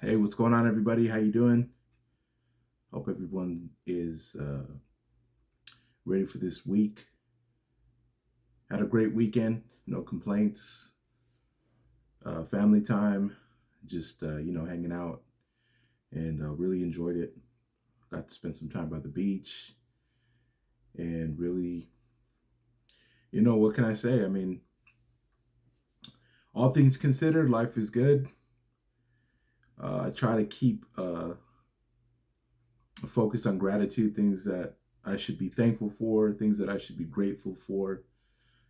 Hey, what's going on, everybody? How you doing? Hope everyone is ready for this week. Had a great weekend, no complaints. Family time, just hanging out, and really enjoyed it. Got to spend some time by the beach, and really, what can I say? I mean, all things considered, life is good. I try to keep a focus on gratitude, things that I should be thankful for, things that I should be grateful for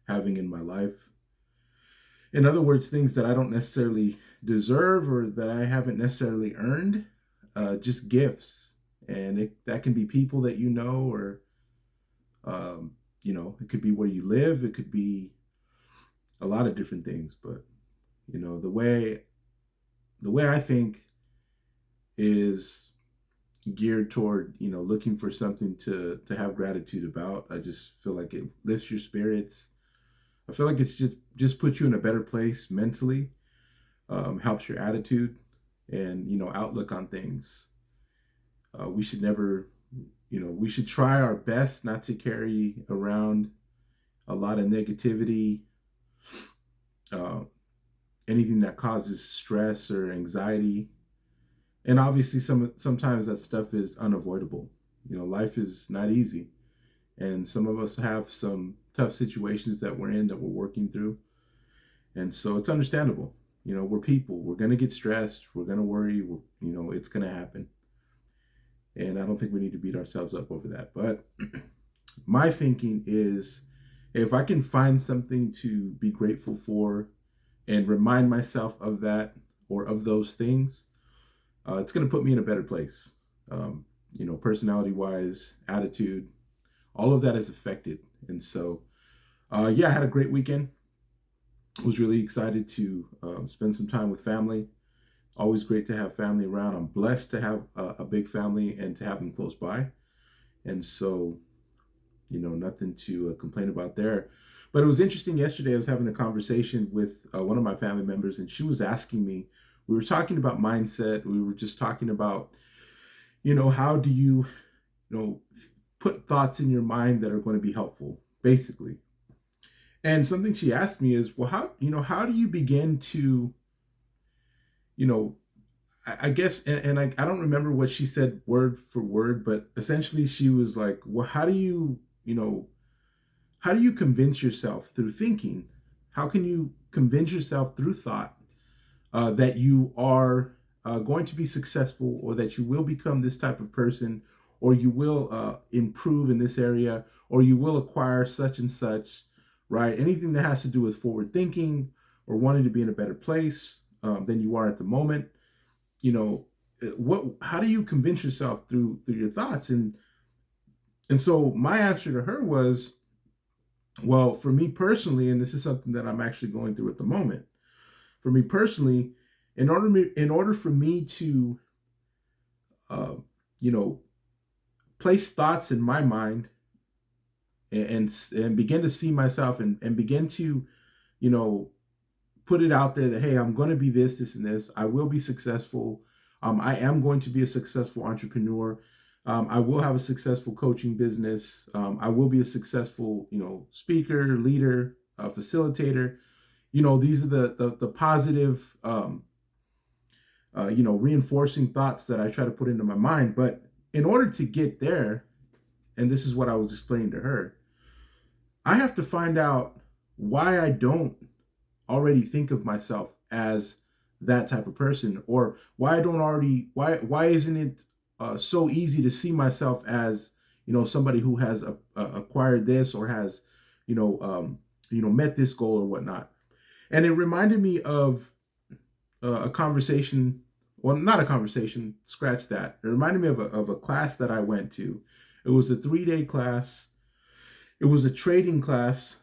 having in my life. In other words, things that I don't necessarily deserve or that I haven't necessarily earned, just gifts. And that can be people that you know, or it could be where you live. It could be a lot of different things. But the way I think is geared toward looking for something to have gratitude about. I just feel like it lifts your spirits. I feel like it's just puts you in a better place mentally, helps your attitude and outlook on things. We should never, we should try our best not to carry around a lot of negativity, uh, anything that causes stress or anxiety. And obviously, sometimes that stuff is unavoidable. Life is not easy, and some of us have some tough situations that we're in that we're working through, and so it's understandable. We're people. We're gonna get stressed. We're gonna worry. It's gonna happen. And I don't think we need to beat ourselves up over that. But my thinking is, if I can find something to be grateful for and remind myself of that or of those things, it's going to put me in a better place. Personality wise, attitude, all of that is affected. And so, yeah, I had a great weekend. I was really excited to spend some time with family. Always great to have family around. I'm blessed to have a big family and to have them close by. And so, nothing to complain about there. But it was interesting yesterday. I was having a conversation with one of my family members, and she was asking me, we were talking about mindset. We were just talking about, how do you know, put thoughts in your mind that are going to be helpful, basically. And something she asked me is, well, how do you begin to, you know, I guess, and I don't remember what she said word for word, but essentially she was like, well, how do you convince yourself through thinking? How can you convince yourself through thought that you are going to be successful, or that you will become this type of person, or you will improve in this area, or you will acquire such and such, right? Anything that has to do with forward thinking or wanting to be in a better place than you are at the moment. How do you convince yourself through your thoughts? And so my answer to her was, well, for me personally, and this is something that I'm actually going through at the moment. For me personally, in order for me to, uh, you know, place thoughts in my mind and begin to see myself and begin to, you know, put it out there that, hey, I'm going to be this, and this. I will be successful. I am going to be a successful entrepreneur. I will have a successful coaching business. I will be a successful, speaker, leader, facilitator. These are the positive, reinforcing thoughts that I try to put into my mind. But in order to get there, and this is what I was explaining to her, I have to find out why I don't already think of myself as that type of person, or why I don't already why isn't it so easy to see myself as somebody who has acquired this, or has met this goal or whatnot. And it reminded me of a conversation. Well, not a conversation, scratch that. It reminded me of a class that I went to. It was a 3-day class. It was a trading class.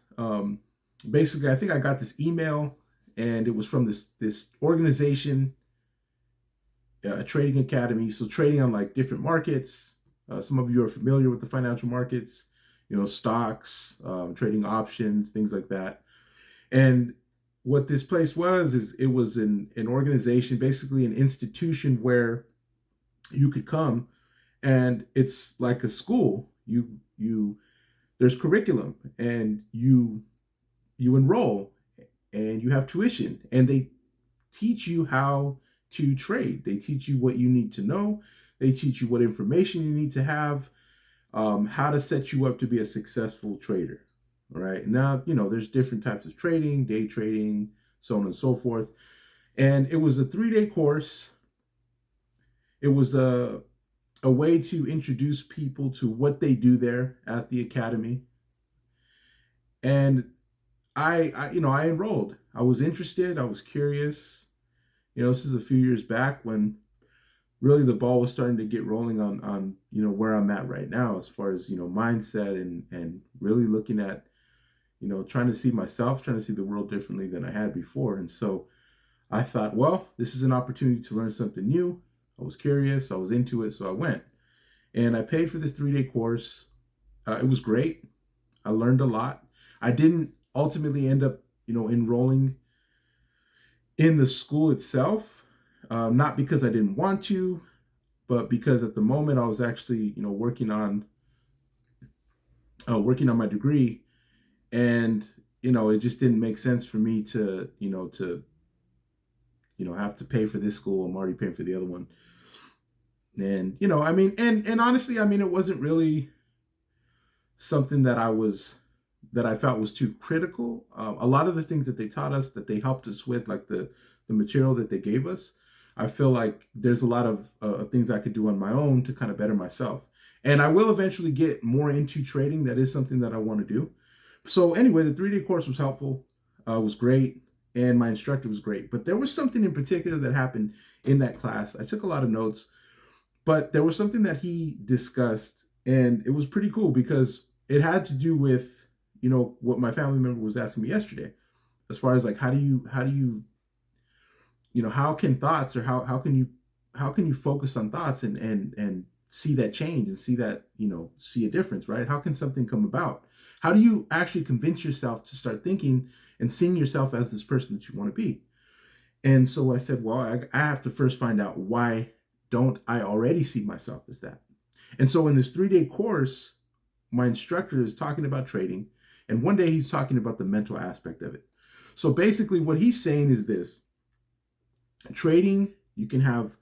Basically, I think I got this email, and it was from this organization, a trading academy. So trading on like different markets. Some of you are familiar with the financial markets, stocks, trading options, things like that. And what this place was is it was an organization, basically an institution where you could come, and it's like a school. You there's curriculum, and you enroll, and you have tuition, and they teach you how to trade. They teach you what you need to know. They teach you what information you need to have, how to set you up to be a successful trader. All right. Now, there's different types of trading, day trading, so on and so forth. And it was a 3-day course. It was a way to introduce people to what they do there at the academy. And I enrolled. I was interested. I was curious. This is a few years back when really the ball was starting to get rolling on where I'm at right now, as far as mindset and really looking at trying to see myself, trying to see the world differently than I had before. And so I thought, well, this is an opportunity to learn something new. I was curious, I was into it, so I went, and I paid for this 3-day course. It was great. I learned a lot. I didn't ultimately end up enrolling in the school itself, not because I didn't want to, but because at the moment I was actually working on my degree, and it just didn't make sense for me to have to pay for this school. I'm already paying for the other one. And and honestly, it wasn't really something that I felt was too critical. A lot of the things that they taught us, that they helped us with, like the material that they gave us, I feel like there's a lot of things I could do on my own to kind of better myself. And I will eventually get more into trading. That is something that I want to do. So anyway, the 3-day course was helpful, was great, and my instructor was great. But there was something in particular that happened in that class. I took a lot of notes, but there was something that he discussed, and it was pretty cool because it had to do with what my family member was asking me yesterday, as far as like how can thoughts, or how can you focus on thoughts and see that change, and see that see a difference, right? How can something come about? How do you actually convince yourself to start thinking and seeing yourself as this person that you want to be? And so I said, well, I have to first find out, why don't I already see myself as that? And so in this 3-day course, my instructor is talking about trading, and one day he's talking about the mental aspect of it. So basically what he's saying is this: trading, you can have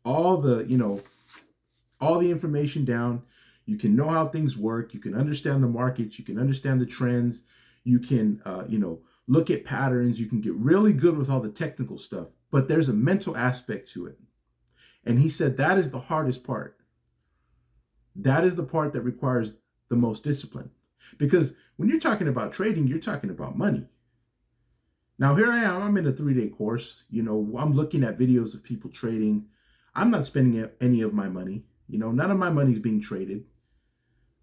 all the information down. You can know how things work. You can understand the markets. You can understand the trends. You can look at patterns. You can get really good with all the technical stuff, but there's a mental aspect to it. And he said that is the hardest part. That is the part that requires the most discipline. Because when you're talking about trading, you're talking about money. Now, here I am. I'm in a 3-day course. I'm looking at videos of people trading. I'm not spending any of my money. None of my money is being traded.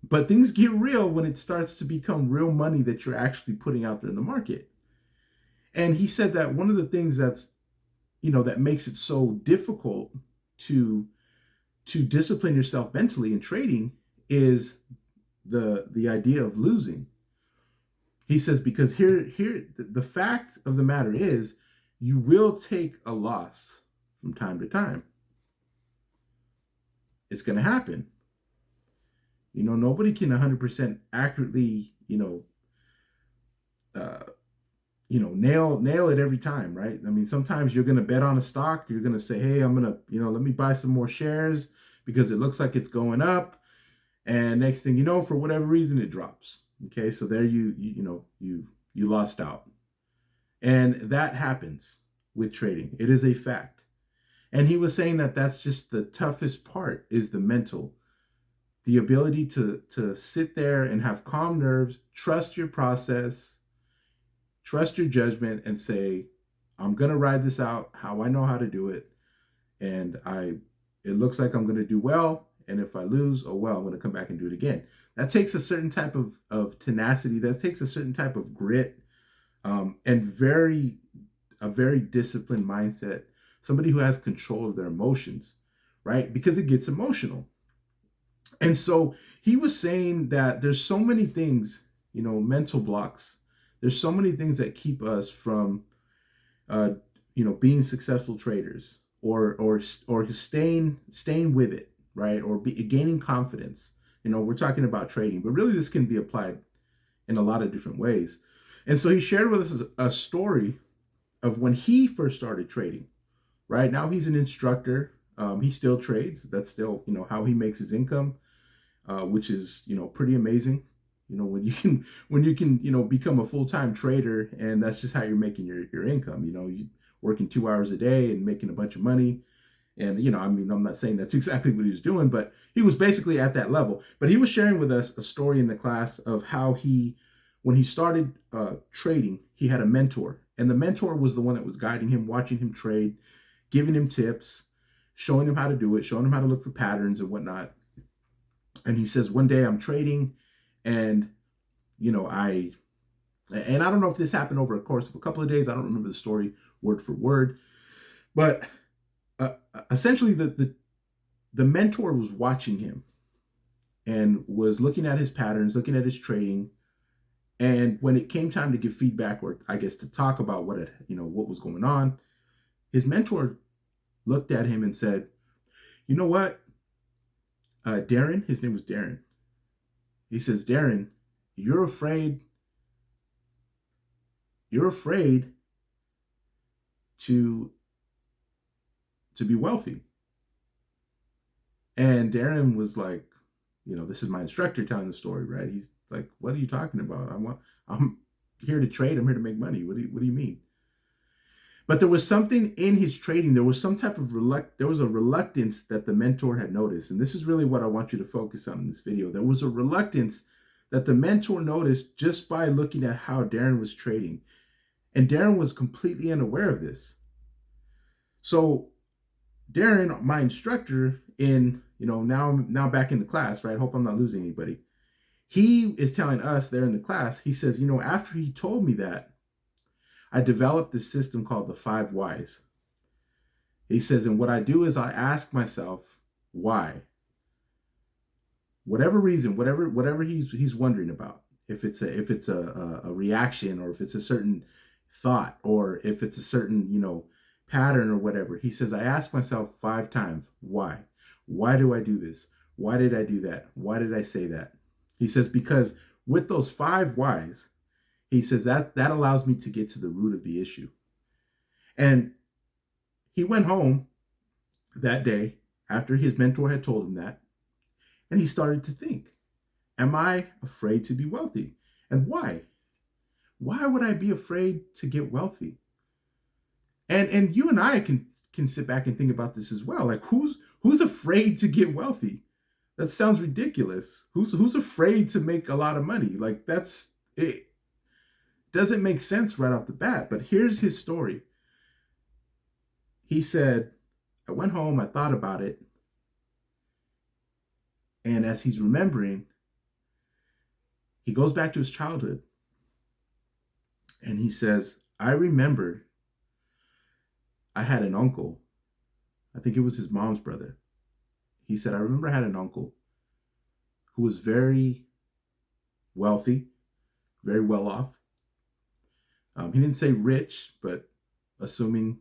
But things get real when it starts to become real money that you're actually putting out there in the market. And he said that one of the things that makes it so difficult to discipline yourself mentally in trading is the idea of losing. He says, because here the fact of the matter is, you will take a loss from time to time. It's going to happen. Nobody can 100% accurately, nail it every time, right? Sometimes you're going to bet on a stock. You're going to say, hey, I'm going to, let me buy some more shares because it looks like it's going up. And next thing you know, for whatever reason, it drops. Okay. So there you lost out. And that happens with trading. It is a fact. And he was saying that that's just the toughest part, is the mental, the ability to sit there and have calm nerves, trust your process, trust your judgment, and say, I'm going to ride this out how I know how to do it. And it looks like I'm going to do well. And if I lose, oh well, I'm going to come back and do it again. That takes a certain type of tenacity. That takes a certain type of grit, and a very disciplined mindset. Somebody who has control of their emotions, right? Because it gets emotional. And so he was saying that there's so many things, mental blocks There's so many things that keep us from, uh, being successful traders, or staying with it, right? Or gaining confidence. We're talking about trading, but really this can be applied in a lot of different ways. And so he shared with us a story of when he first started trading. Right now, he's an instructor. He still trades. That's still, how he makes his income, which is, pretty amazing. When you can become a full-time trader, and that's just how you're making your income. You working 2 hours a day and making a bunch of money. And I'm not saying that's exactly what he was doing, but he was basically at that level. But he was sharing with us a story in the class of how when he started trading, he had a mentor, and the mentor was the one that was guiding him, watching him trade, giving him tips, showing him how to do it, showing him how to look for patterns and whatnot. And he says, one day I'm trading, and I don't know if this happened over a course of a couple of days. I don't remember the story word for word, but essentially the mentor was watching him and was looking at his patterns, looking at his trading. And when it came time to give feedback, or I guess to talk about what was going on, his mentor looked at him and said, "You know what, Darren," his name was Darren. He says, "Darren, you're afraid to be wealthy." And Darren was like, this is my instructor telling the story, right? He's like, "What are you talking about? I'm here to trade. I'm here to make money. What do you mean?" But there was something in his trading. There was some type of there was a reluctance that the mentor had noticed. And this is really what I want you to focus on in this video. There was a reluctance that the mentor noticed just by looking at how Darren was trading. And Darren was completely unaware of this. So Darren, my instructor now back in the class, right? Hope I'm not losing anybody. He is telling us there in the class, he says, after he told me that, I developed this system called the 5 whys. He says, and what I do is I ask myself, why? Whatever reason, whatever he's wondering about, if it's a reaction, or if it's a certain thought, or if it's a certain, pattern or whatever. He says, I ask myself 5 times, why? Why do I do this? Why did I do that? Why did I say that? He says, because with those 5 whys, he says that allows me to get to the root of the issue. And he went home that day after his mentor had told him that, and he started to think, am I afraid to be wealthy? And why? Why would I be afraid to get wealthy? And you and I can sit back and think about this as well. Like, who's afraid to get wealthy? That sounds ridiculous. Who's afraid to make a lot of money? Like, it doesn't make sense right off the bat. But here's his story. He said, I went home, I thought about it. And as he's remembering, he goes back to his childhood. And he says, I remembered I had an uncle. I think it was his mom's brother. He said, I remember I had an uncle who was very wealthy, very well off. He didn't say rich, but assuming,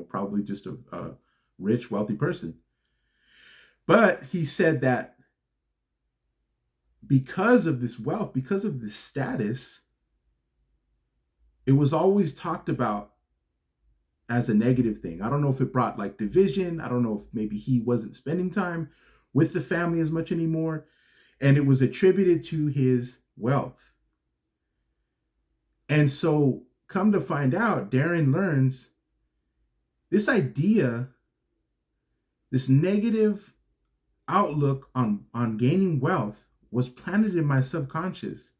probably just a rich, wealthy person. But he said that because of this wealth, because of this status, it was always talked about as a negative thing. I don't know if it brought like division. I don't know if maybe he wasn't spending time with the family as much anymore. And it was attributed to his wealth. And so come to find out, Darren learns this idea, this negative outlook on gaining wealth was planted in my subconscious.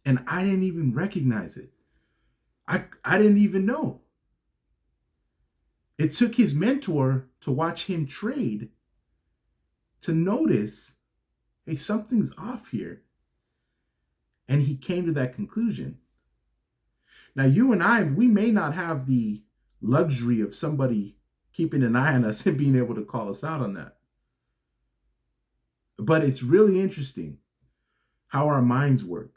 And I didn't even recognize it. I didn't even know. It took his mentor to watch him trade to notice, hey, something's off here. And he came to that conclusion. Now, you and I, we may not have the luxury of somebody keeping an eye on us and being able to call us out on that. But it's really interesting how our minds work.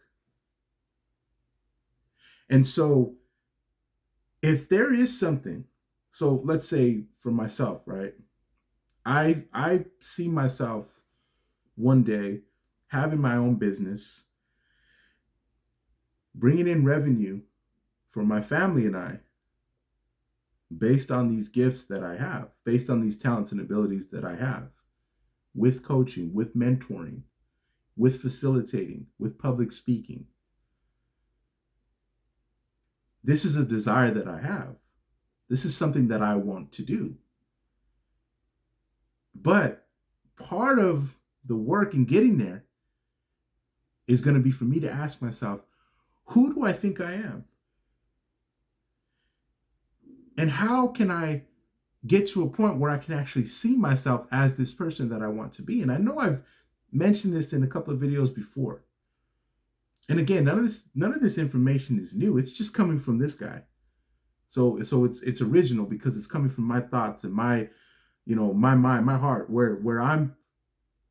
And so if there is something, so let's say for myself, right? I see myself one day having my own business, bringing in revenue for my family and I based on these gifts that I have, based on these talents and abilities that I have with coaching, with mentoring, with facilitating, with public speaking. This is a desire that I have. This is something that I want to do. But part of the work in getting there is going to be for me to ask myself, who do I think I am? And how can I get to a point where I can actually see myself as this person that I want to be? And I know I've mentioned this in a couple of videos before. And again, none of this information is new. It's just coming from this guy. So it's original because it's coming from my thoughts and my, my mind, my heart, where I'm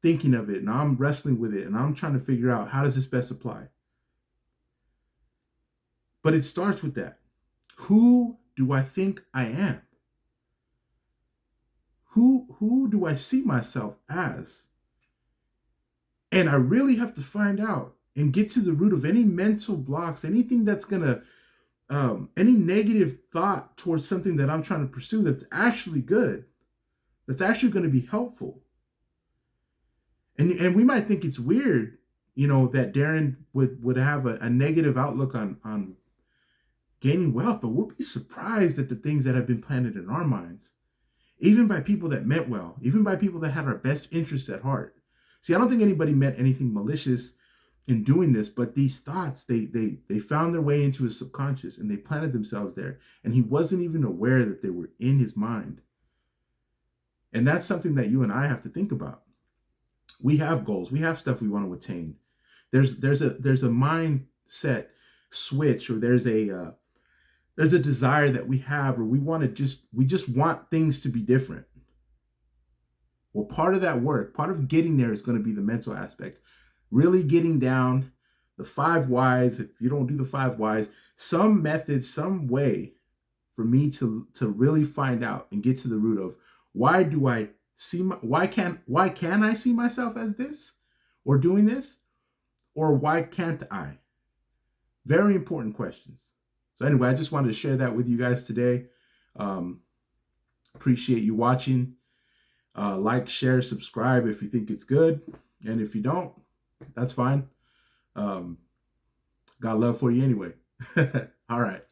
thinking of it and I'm wrestling with it and I'm trying to figure out how does this best apply. But it starts with that. Who do I think I am? Who do I see myself as? And I really have to find out and get to the root of any mental blocks, anything that's gonna, any negative thought towards something that I'm trying to pursue that's actually good, that's actually going to be helpful. And we might think it's weird, that Darren would have a negative outlook on gaining wealth, but we'll be surprised at the things that have been planted in our minds, even by people that meant well, even by people that had our best interest at heart. See, I don't think anybody meant anything malicious in doing this, but these thoughts, they found their way into his subconscious and they planted themselves there. And he wasn't even aware that they were in his mind. And that's something that you and I have to think about. We have goals. We have stuff we want to attain. There's a mindset switch, or there's a desire that we have, or we just want things to be different. Well, part of that work, part of getting there is going to be the mental aspect. Really getting down the 5 whys. If you don't do the 5 whys, some method, some way for me to really find out and get to the root of why can I see myself as this or doing this, or why can't I? Very important questions. So anyway, I just wanted to share that with you guys today. Appreciate you watching. Like, share, subscribe if you think it's good, and if you don't, that's fine. Got love for you anyway. All right.